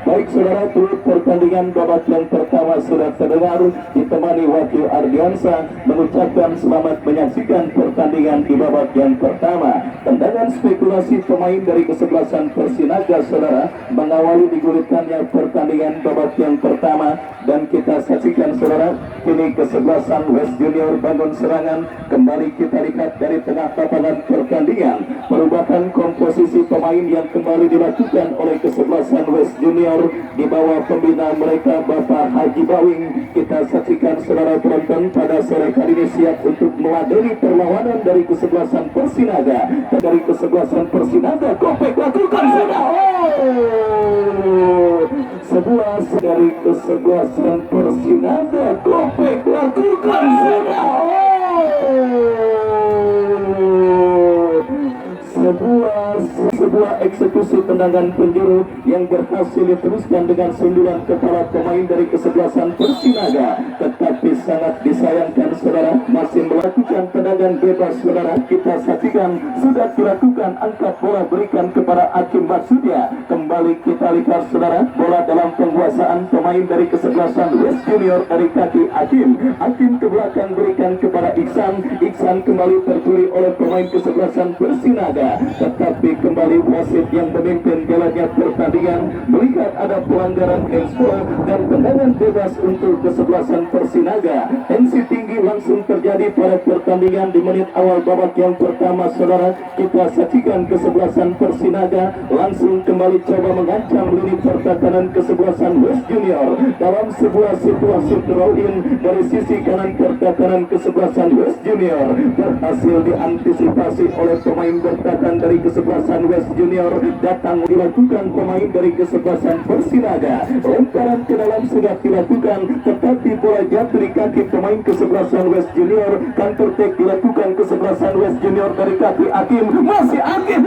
Baik saudara, turut pertandingan babak yang pertama sudah terdengar, ditemani wakil Ardiansa mengucapkan selamat menyaksikan pertandingan di babak yang pertama. Tendangan spekulasi pemain dari kesebelasan Persinaga saudara mengawali digulirkannya pertandingan babak yang pertama, dan kita saksikan saudara kini kesebelasan West Junior bangun serangan. Kembali kita lihat dari tengah lapangan pertandingan, perubahan komposisi pemain yang kembali dilakukan oleh kesebelasan West Junior di bawah pembina mereka Bapak Haji Bawing. Kita saksikan saudara penonton pada sore kali ini siap untuk meladeni perlawanan dari kesebelasan Persinaga. Dari kesebelasan Persinaga Kopek lakukan sudah sebuah dari kesebelasan Persinaga Kopek lakukan sudah sebuah eksekusi tendangan penjuru yang berhasil diteruskan dengan sundulan kepala pemain dari kesebelasan Persinaga. Tetapi sangat disayangkan saudara, masih melakukan tendangan bebas saudara. Kita saksikan sudah dilakukan, angkat bola berikan kepada Hakim Maksudnya. Kembali kita lihat saudara, bola dalam penguasaan pemain dari kesebelasan West Junior dari kaki Hakim. Hakim ke belakang berikan kepada Iksan kembali tercuri oleh pemain kesebelasan Persinaga. Tetapi kembali wasit yang memimpin jalannya pertandingan melihat ada pelanggaran handsball dan tendangan bebas untuk kesebelasan Persinaga. Tensi tinggi langsung terjadi pada pertandingan di menit awal babak yang pertama saudara. Kita saksikan kesebelasan Persinaga langsung kembali coba mengancam lini pertahanan kesebelasan West Junior dalam sebuah situasi throw-in dari sisi kanan pertahanan kesebelasan West Junior berhasil diantisipasi oleh pemain bertahan dari kesebelasan West Junior. Datang dilakukan pemain dari kesebelasan Persinaga, lemparan ke dalam sudah dilakukan, tetapi bola jatuh di kaki pemain kesebelasan West Junior. Counter attack dilakukan kesebelasan West Junior dari kaki Hakim, masih Hakim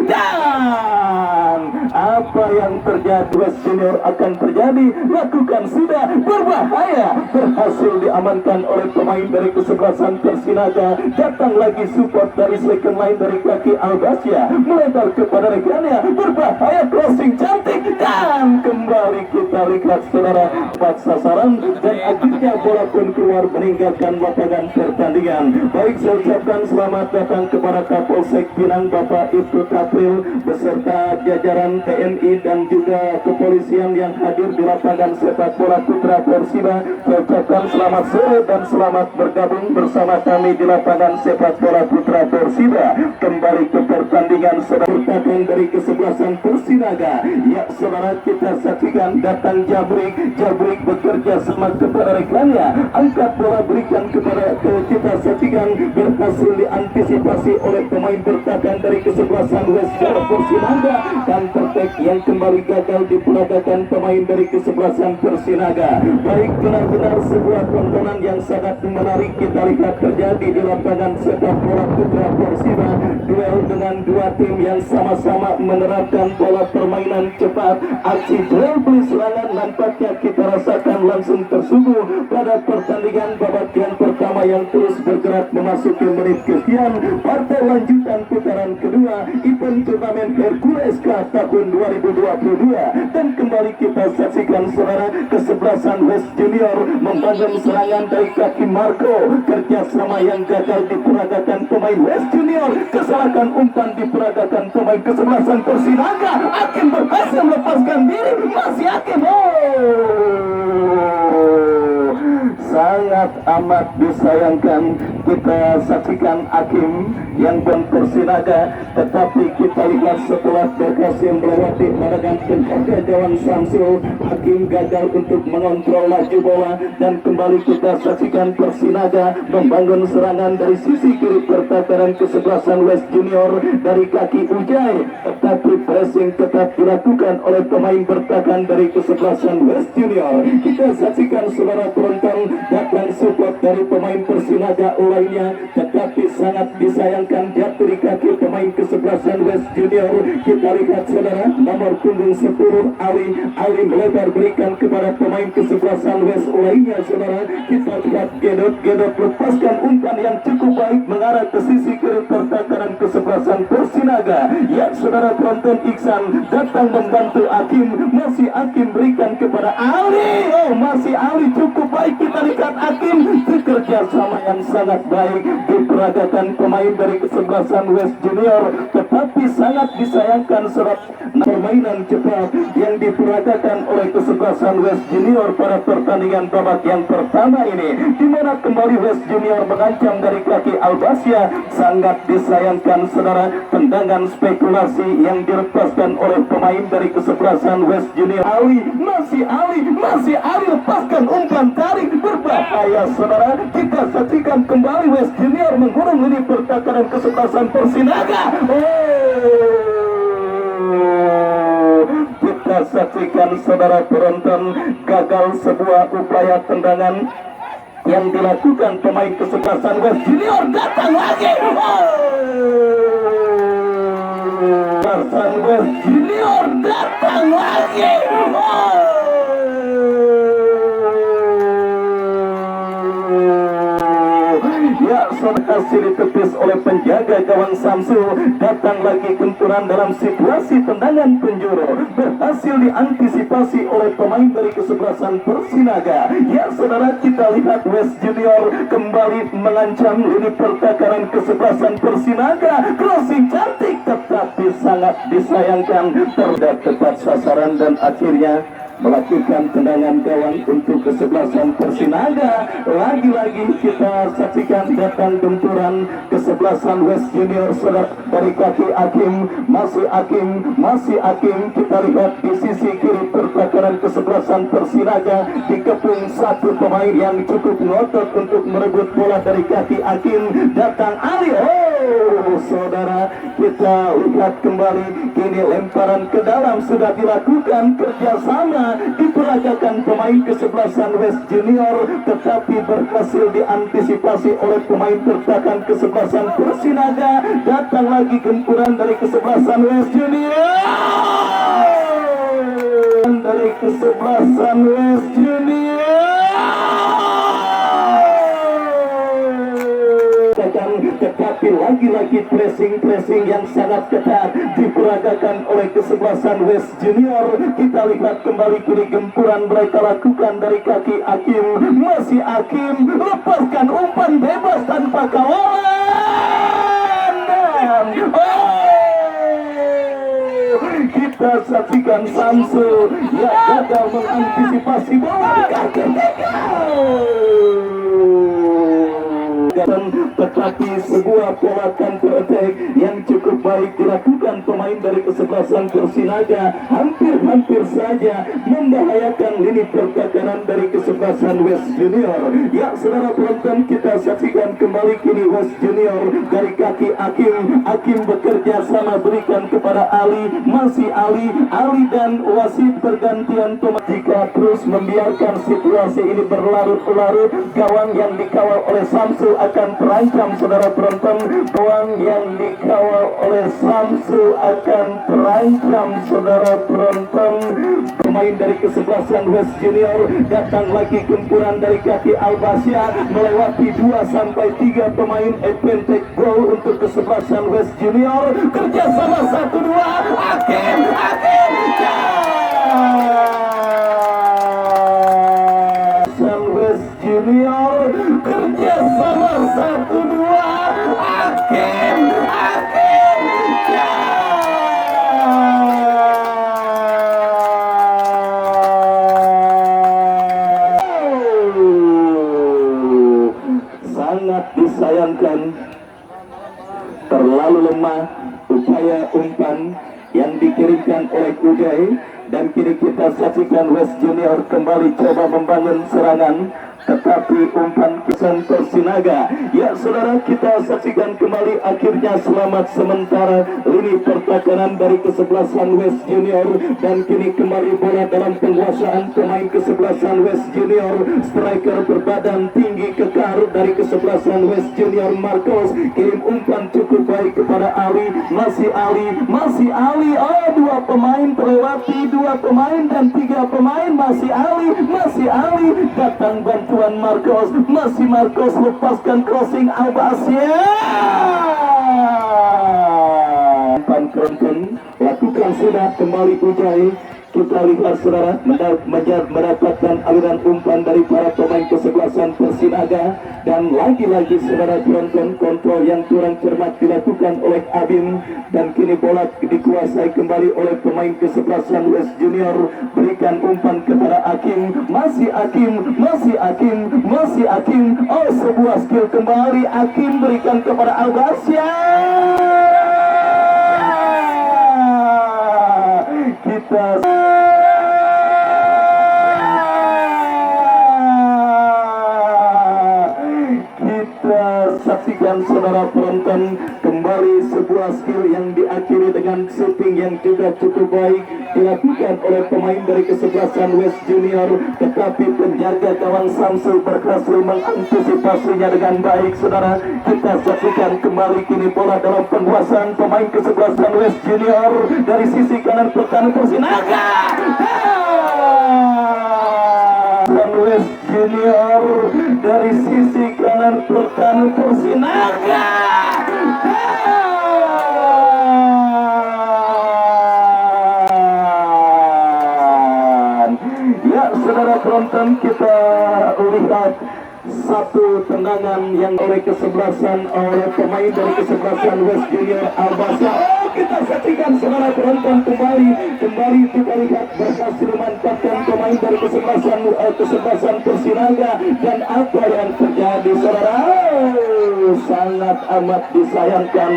dan apa yang terjadi West Junior akan terjadi, lakukan sudah berbahaya, berhasil diamankan oleh pemain dari kesebelasan Persinaga. Datang lagi support dari second line dari kaki Albasya, melebar kepada rekannya, berbahaya, crossing cantik, dan kembali kita lihat saudara empat sasaran dan akhirnya bola pun keluar meninggalkan lapangan pertandingan. Baik, saya ucapkan selamat datang kepada Kapolsek Pinang Bapak Ibtu Tapril beserta jajaran TNI dan juga kepolisian yang hadir di lapangan sepak bola Putra Persiba. Saya ucapkan selamat sore dan selamat bergabung bersama kami di lapangan sepak bola Putra Persiba. Kembali ke pertandingan saudara dari kesebelasan Persinaga. Ya saudara, kita saksikan datang Jabrik bekerja sama kepada rekannya, angkat bola berikan kepada kita saksikan berhasil diantisipasi oleh pemain bertahan dari kesebelasan West Junior Persinaga, dan tertek yang kembali gagal diperagakan pemain dari kesebelasan Persinaga. Baik, benar-benar sebuah tontonan yang sangat menarik kita lihat terjadi di lapangan sepak bola Putra Persiba. Duel dengan dua tim yang sama-sama menerapkan pola permainan cepat. Aksi duel beli serangan nampaknya kita rasakan langsung tersuguh pada pertandingan babak yang pertama yang terus bergerak memasuki menit kesekian. Partai lanjutan putaran kedua event turnamen Hercules Cup tahun 2022, dan kembali kita saksikan saudara kesebelasan West Junior membangun serangan dari kaki Marco. Kerjasama yang gagal diperagakan pemain West Junior, kesalahan umpan diperagakan pemain kesebelasan Persinaga. Hakim berhasil melepaskan diri, masih Hakim sangat amat disayangkan kita saksikan Hakim yang Persinaga, tetapi kita lihat setelah berhasil melewati barangan penjaga Jawan Samsul, Hakim gagal untuk mengontrol laju bola, dan kembali kita saksikan Persinaga membangun serangan dari sisi kiri pertahanan kesebelasan West Junior dari kaki Ujai, tetapi pressing tetap dilakukan oleh pemain bertahan dari kesebelasan West Junior. Kita saksikan saudara penonton, datang support dari pemain Persinaga lainnya, tetapi sangat disayangkan jatuh di kaki pemain kesebelasan West Junior. Kita lihat saudara, nomor punggung 10 Ali melebar berikan kepada pemain kesebelasan West lainnya saudara. Kita lihat Gedot lepaskan umpan yang cukup baik mengarah ke sisi kiri pertahanan kesebelasan Persinaga. Ya saudara penonton, Iksan datang membantu Hakim, masih Hakim berikan kepada Ali. Oh, masih Ali cukup baik. Kita lihat Hakim bekerja sama yang sangat baik diperagakan pemain dari kesebelasan West Junior, tetapi sangat disayangkan serat permainan cepat yang diperagakan oleh kesebelasan West Junior pada pertandingan babak yang pertama ini, di mana kembali West Junior mengancam dari kaki Albasia. Sangat disayangkan saudara, tendangan spekulasi yang dilepaskan oleh pemain dari kesebelasan West Junior. Masih Ali lepaskan umpan tarik berbahaya saudara. Kita saksikan kembali West Junior menggurung lini pertahanan kesebelasan Persinaga. Kita saksikan saudara penonton, gagal sebuah upaya tendangan yang dilakukan pemain kesebelasan West Junior. Datang lagi West Junior datang lagi. Ya, berhasil ditepis oleh penjaga gawang Samsu. Datang lagi benturan dalam situasi tendangan penjuru, berhasil diantisipasi oleh pemain dari kesebelasan Persinaga. Ya saudara, kita lihat West Junior kembali mengancam lini pertahanan kesebelasan Persinaga. Crossing cantik tetapi sangat disayangkan, tidak tepat sasaran dan akhirnya melakukan tendangan gawang untuk kesebelasan Persinaga. Lagi-lagi kita saksikan datang benturan kesebelasan West Junior dari kaki Hakim. Masih Hakim. Kita lihat di sisi kiri pertahanan kesebelasan Persinaga dikepung satu pemain yang cukup ngotot untuk merebut bola dari kaki Hakim. Datang Ali. Saudara, kita lihat kembali, kini lemparan ke dalam sudah dilakukan kerjasama diperagakan pemain kesebelasan West Junior, tetapi berhasil diantisipasi oleh pemain pertahanan kesebelasan Persinaga. Datang lagi gempuran dari kesebelasan West Junior. Dari kesebelasan West Junior, tetapi lagi-lagi pressing yang sangat ketat diperagakan oleh kesebelasan West Junior. Kita lihat kembali kini gempuran mereka lakukan dari kaki Hakim. Masih Hakim lepaskan umpan bebas tanpa kawalan dan kita saksikan Samsu yang gagal mengantisipasi bola kaki tetapi sebuah pola counter attack yang cukup baik dilakukan pemain dari kesebelasan Persinaga hampir saja membahayakan lini pertahanan dari kesebelasan West Junior. Ya saudara penonton, kita saksikan kembali kini West Junior dari kaki Hakim bekerja sama berikan kepada Ali. Masih Ali dan wasit pergantian pemain. Jika terus membiarkan situasi ini berlarut-larut, gawang yang dikawal oleh Samsu akan terancam saudara penonton. Gawang yang dikawal oleh Samsu akan terancam saudara penonton. Pemain dari kesebelasan West Junior datang lagi gempuran dari kaki Albasia melewati 2-3 pemain advantage goal untuk kesebelasan West Junior. Kerjasama 1-2 Hakim West Junior kerjasama 1-2 Hakim sangat disayangkan, terlalu lemah upaya umpan yang dikirimkan oleh Uday. Dan kini kita saksikan West Junior kembali coba membangun serangan. tetapi umpan kesan Persinaga. Ya saudara, kita saksikan kembali akhirnya selamat sementara lini pertahanan dari kesebelasan West Junior, dan kini kembali bola dalam penguasaan pemain kesebelasan West Junior. Striker berbadan tinggi kekar dari kesebelasan West Junior Marcos kirim umpan cukup baik kepada Ali, masih Ali. Oh, dua pemain terlewati, dua pemain dan tiga pemain, masih Ali datang bantuan Marcos, masih Marcos lepaskan crossing Albasia. Umpan keronton lakukan sudah kembali Ujai. Kita lihat saudara, mendapatkan aliran umpan dari para pemain kesebelasan Persinaga, dan lagi-lagi saudara penonton kontrol yang kurang cermat dilakukan oleh Abim, dan kini bola dikuasai kembali oleh pemain kesebelasan West Junior. Berikan umpan kepada Hakim, masih Hakim. Oh, sebuah skill kembali Hakim berikan kepada Albasia. Kita saksikan saudara penonton kembali sebuah skill yang diakhiri dengan shooting yang juga cukup baik dilakukan oleh pemain dari kesebelasan West Junior, tetapi penjaga gawang Samsul berhasil mengantisipasinya dengan baik. Saudara, kita saksikan kembali kini bola dalam penguasaan pemain kesebelasan West Junior dari sisi kanan pertahanan Persinaga. West Junior dari sisi kanan pertahanan Persinaga. Ya saudara penonton, kita lihat satu tendangan yang oleh pemain dari kesebelasan West Junior Albasa. Oh, kita saksikan saudara penonton kembali kita lihat berhasil memanfaatkan pemain dari kesebelasan Persinaga, dan apa yang terjadi saudara? Sangat amat disayangkan,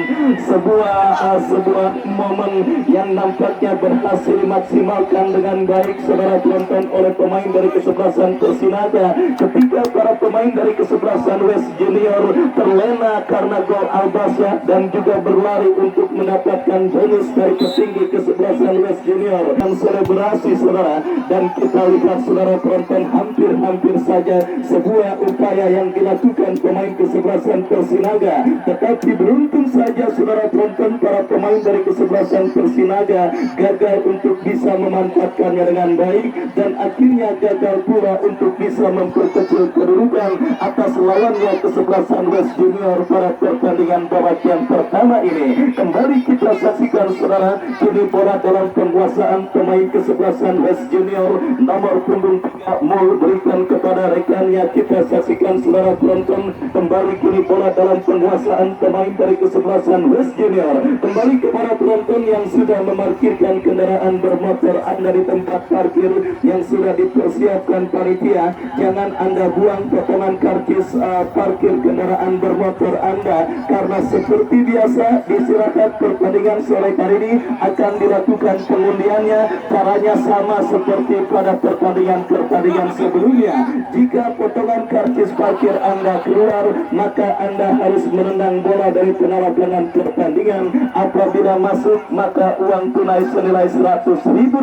sebuah momen yang nampaknya berhasil dimaksimalkan dengan baik saudara penonton oleh pemain dari kesebelasan Persinaga, ketika para pemain dari kesebelasan West Junior terlena karena gol Albasa dan juga berlari untuk mendapatkan bonus dari petinggi kesebelasan West Junior yang selebrasi saudara. Dan kita lihat saudara penonton, hampir saja sebuah upaya yang dilakukan pemain kesebelasan Persinaga, tetapi beruntung saja saudara penonton, para pemain dari kesebelasan Persinaga gagal untuk bisa memanfaatkannya dengan baik, dan akhirnya gagal pula untuk bisa memperkecil kedudukan atas lawannya kesebelasan West Junior pada pertandingan babak yang pertama ini. Kembali kita saksikan saudara, kini bola dalam penguasaan pemain kesebelasan West Junior, nomor punggung 3 Mul berikan kepada rekannya. Kita saksikan saudara penonton, kembali kini bola dalam penguasaan pemain dari kesebelasan West Junior. Kembali kepada penonton yang sudah memarkirkan kendaraan bermotor Anda di tempat parkir yang sudah dipersiapkan panitia, jangan Anda buang potongan karcis parkir kendaraan bermotor Anda, karena seperti biasa di istirahat pertandingan sore hari ini akan dilakukan pengundiannya. Caranya sama seperti pada pertandingan sebelumnya. Jika potongan karcis parkir Anda keluar, maka Anda harus menendang bola dari penolakan pertandingan. Apabila masuk, maka uang tunai senilai Rp100.000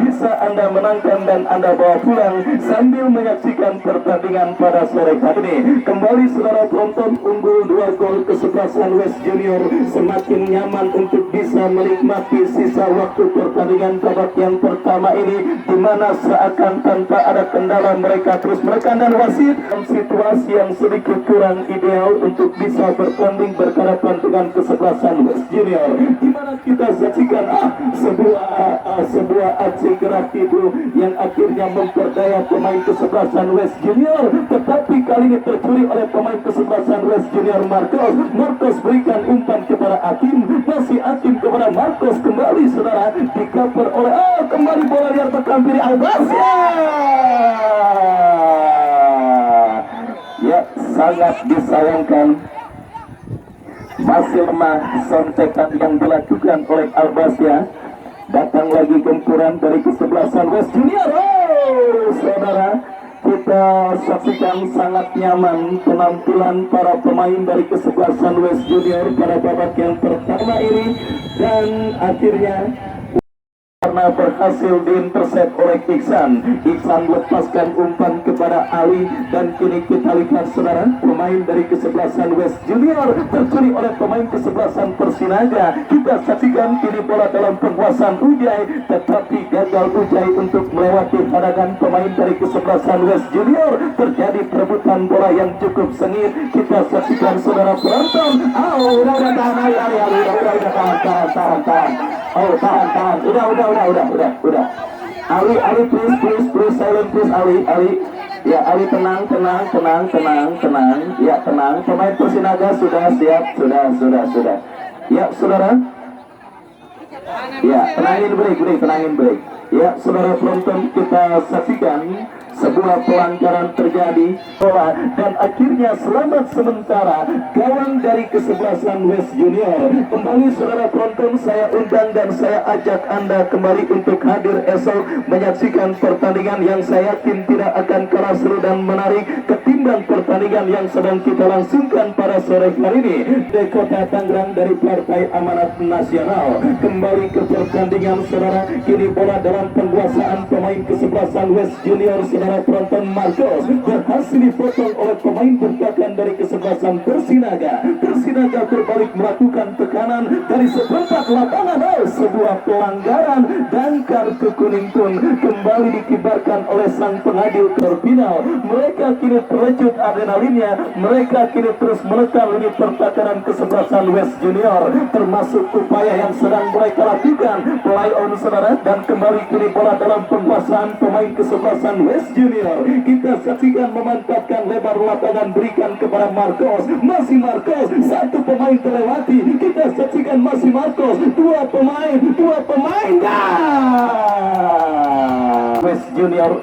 bisa Anda menangkan dan Anda bawa pulang sambil menyaksikan pertandingan pada sore hari ini. Kembali saudara penonton, unggul 2 gol kesebelasan West Junior semakin nyaman untuk bisa menikmati sisa waktu pertandingan babak yang pertama ini, di mana seakan tanpa ada kendala mereka terus menekan dan wasit dalam situasi yang sedikit kurang ideal untuk bisa bertanding berhadapan dengan kesebelasan West Junior, di mana kita saksikan sebuah aksi gerak itu yang akhirnya memperdaya pemain kesebelasan West Junior, tetapi kali ini tercuri oleh pemain kesebelasan West Junior Marcos berikan umpan kepada Hakim, masih Hakim kepada Marcos, kembali saudara di-cover oleh kembali bola liar terkampiri Albasia. Ya, sangat disayangkan, masih lemah sontekan yang dilakukan oleh Albasia. Datang lagi gempuran dari kesebelasan West Junior. Saudara, kita saksikan sangat nyaman penampilan para pemain dari kesebelasan West Junior pada babak yang pertama ini, dan akhirnya karena berhasil diintercept oleh Iksan. Iksan lepaskan umpan kepada Ali, dan kini kita lihat saudara, pemain dari kesebelasan West Junior tercuri oleh pemain kesebelasan Persinaga. Kita saksikan kini bola dalam penguasaan Ujai, tetapi gagal Ujai untuk melewati hadangan pemain dari kesebelasan West Junior. Terjadi perebutan bola yang cukup sengit. Kita saksikan saudara penonton. Udah tahan udah. Ali please silent please. Ali ya, Ali tenang. Ya, tenang. Pemain Persinaga sudah siap, sudah. Ya, saudara. Ya, tenangin break. Ya, saudara penonton, kita saksikan sebuah pelanggaran terjadi bola, dan akhirnya selamat sementara gawang dari kesebelasan West Junior. Kembali saudara penonton, saya undang dan saya ajak Anda kembali untuk hadir esok menyaksikan pertandingan yang saya yakin tidak akan kalah seru dan menarik ketimbang pertandingan yang sedang kita langsungkan pada sore hari ini di Kota Tangerang dari Partai Amanat Nasional. Kembali ke pertandingan saudara, kini bola dalam penguasaan pemain kesebelasan West Junior. Saudara penonton, Marcos berhasil dipotong oleh pemain bertahan dari kesebelasan Persinaga. Persinaga berbalik melakukan tekanan dari seperempat lapangan. Sebuah pelanggaran dan kartu kuning pun kembali dikibarkan oleh sang pengadil terpinal. Mereka kini terlecut adrenalinnya. Mereka kini terus menekan lini pertahanan kesebelasan West Junior, termasuk upaya yang sedang mereka lakukan play on saudara, dan kembali kini bola dalam penguasaan pemain kesebelasan West Junior. Kita saksikan memantapkan lebar lapangan, berikan kepada Marcos. Masih Marcos, satu pemain terlewati. Kita saksikan masih Marcos, dua pemain West Junior.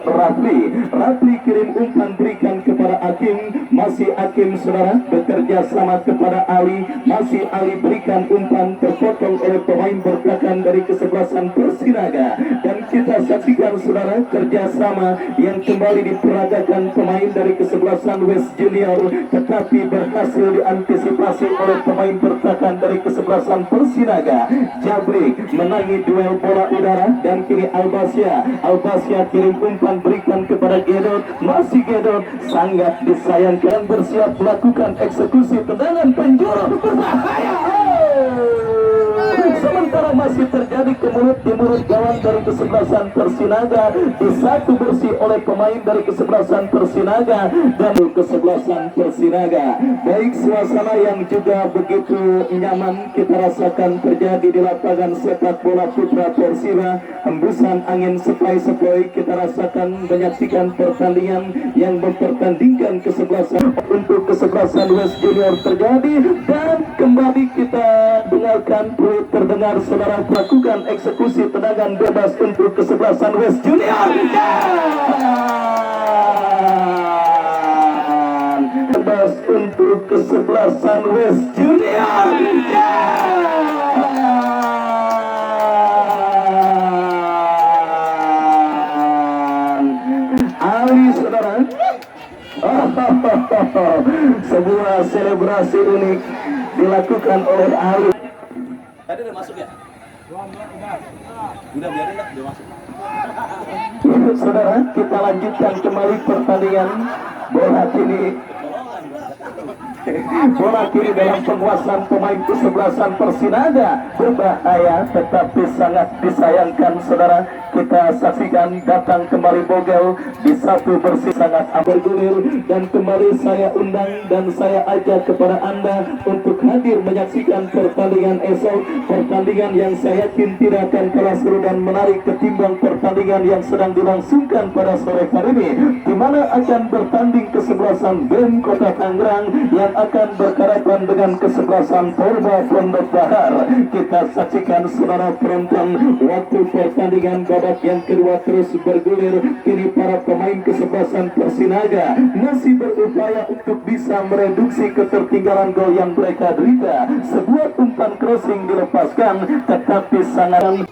Rafli kirim umpan, berikan kepada Hakim. Masih Hakim saudara, bekerja sama kepada Ali. Masih Ali, berikan umpan, terpotong oleh pemain bertahan dari kesebelasan Persinaga. Dan kita saksikan saudara, kerjasama yang kembali diperagakan pemain dari kesebelasan West Junior, tetapi berhasil diantisipasi oleh pemain bertahan dari kesebelasan Persinaga. Jabrik menangi duel bola udara, dan kini Albasia kirim umpan, berikan kepada Gedot. Masih Gedot, sangat disayangkan, bersiap melakukan eksekusi tendangan penjuru berbahaya. Sementara masih terjadi kemulut di mulut gawang dari kesebelasan Persinaga, disatu bersih oleh pemain dari kesebelasan Persinaga dan kesebelasan Persinaga. Baik, suasana yang juga begitu nyaman kita rasakan terjadi di lapangan sepak bola putra Persira. Hembusan angin sepoi-sepoi kita rasakan menyaksikan pertandingan yang mempertandingkan kesebelasan untuk kesebelasan West Junior terjadi, dan kembali kita dengarkan terdengar saudara melakukan eksekusi tendangan bebas untuk kesebelasan West Junior. Bebas untuk kesebelasan West Junior. Ali saudara, sebuah selebrasi unik dilakukan oleh Ali. Tadi udah masuk ya? Udah biarin lah, udah masuk. Saudara, kita lanjutkan kembali pertandingan. Bola kiri dalam penguasaan pemain kesebelasan Persinaga, berbahaya tetapi sangat disayangkan saudara. Kita saksikan datang kembali Bogel di satu bersih sangat bergulir, dan kembali saya undang dan saya ajak kepada Anda untuk hadir menyaksikan pertandingan esok, pertandingan yang saya yakin tidak akan kalah seru dan menarik ketimbang pertandingan yang sedang dilangsungkan pada sore hari ini, di mana akan bertanding kesebelasan BEM Kota Tangerang yang akan berhadapan dengan kesebelasan Porba Pondok Bahar. Kita saksikan saudara penonton, waktu pertandingan babak yang kedua terus bergulir. Kini para pemain kesebelasan Persinaga masih berupaya untuk bisa mereduksi ketertinggalan gol yang mereka derita. Sebuah umpan crossing dilepaskan, tetapi sangat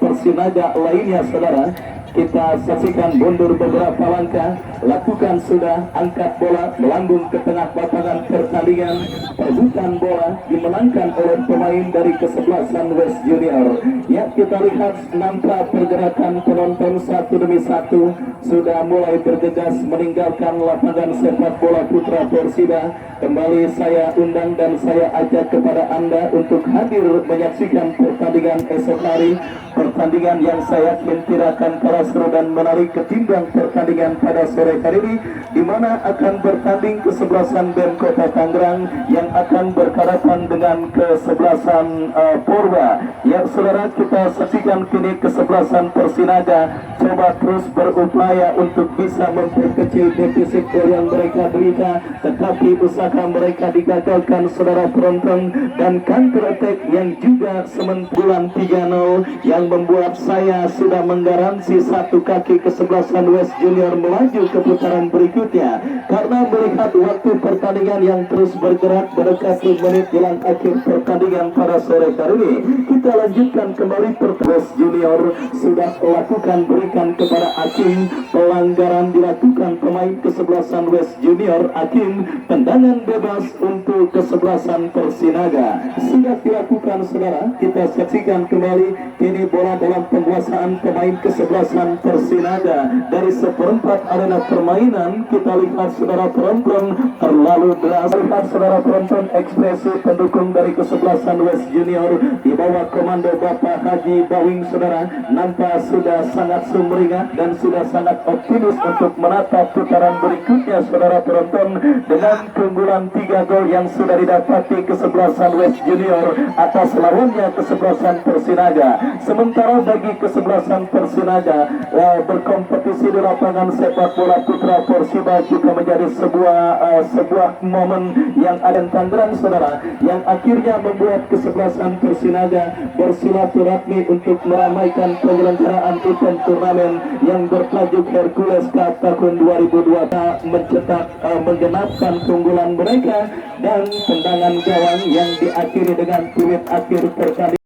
Persinaga lainnya saudara, kita saksikan mundur beberapa langkah, lakukan sudah, angkat bola melambung ke tengah lapangan pertandingan, perebutan bola dimenangkan oleh pemain dari kesebelasan West Junior. Ya, kita lihat nampak pergerakan penonton satu demi satu sudah mulai bergegas meninggalkan lapangan sepak bola putra Persida. Kembali saya undang dan saya ajak kepada Anda untuk hadir menyaksikan pertandingan esok hari, pertandingan yang saya yakin tidak akan kalah seru dan menarik ketimbang pertandingan pada sore hari ini, di mana akan bertanding kesebelasan BEM Kota Tangerang yang akan berhadapan dengan kesebelasan Porba. Ya saudara, kita saksikan kini kesebelasan Persinaga coba terus berupaya untuk bisa memperkecil defisit gol yang mereka derita, tetapi usaha mereka digagalkan saudara penonton, dan counter attack yang juga sementulan 3-0 yang membuat saya sudah menggaransi satu kaki kesebelasan West Junior melaju ke putaran berikutnya, karena melihat waktu pertandingan yang terus bergerak mendekati menit jelang akhir pertandingan pada sore hari ini. Kita lanjutkan kembali. West Junior sudah lakukan berikan kepada Akim, pelanggaran dilakukan pemain kesebelasan West Junior. Akim, tendangan bebas untuk kesebelasan Persinaga sudah dilakukan saudara. Kita saksikan kembali kini bola dalam penguasaan pemain kesebelasan Persinaga. Dari seperempat arena permainan kita lihat saudara penonton terlalu deras. Lihat saudara penonton ekspresi pendukung dari kesebelasan West Junior di bawah komando Bapak Haji Bawing saudara nampak sudah sangat sumringah dan sudah sangat optimis untuk menatap putaran berikutnya saudara penonton, dengan keunggulan 3 gol yang sudah didapati kesebelasan West Junior atas lawannya kesebelasan Persinaga. Sementara bagi kesebelasan Persinaga berkompetisi di lapangan sepak bola putra Persiba juga menjadi sebuah momen yang ada Tangerang saudara, yang akhirnya membuat kesebelasan Persinaga bersilaturahmi untuk meramaikan penyelenggaraan event turnamen yang bertajuk Hercules Cup tahun 2002, mencetak menggenapkan keunggulan mereka dan tendangan gawang yang diakhiri dengan peluit akhir pertandingan.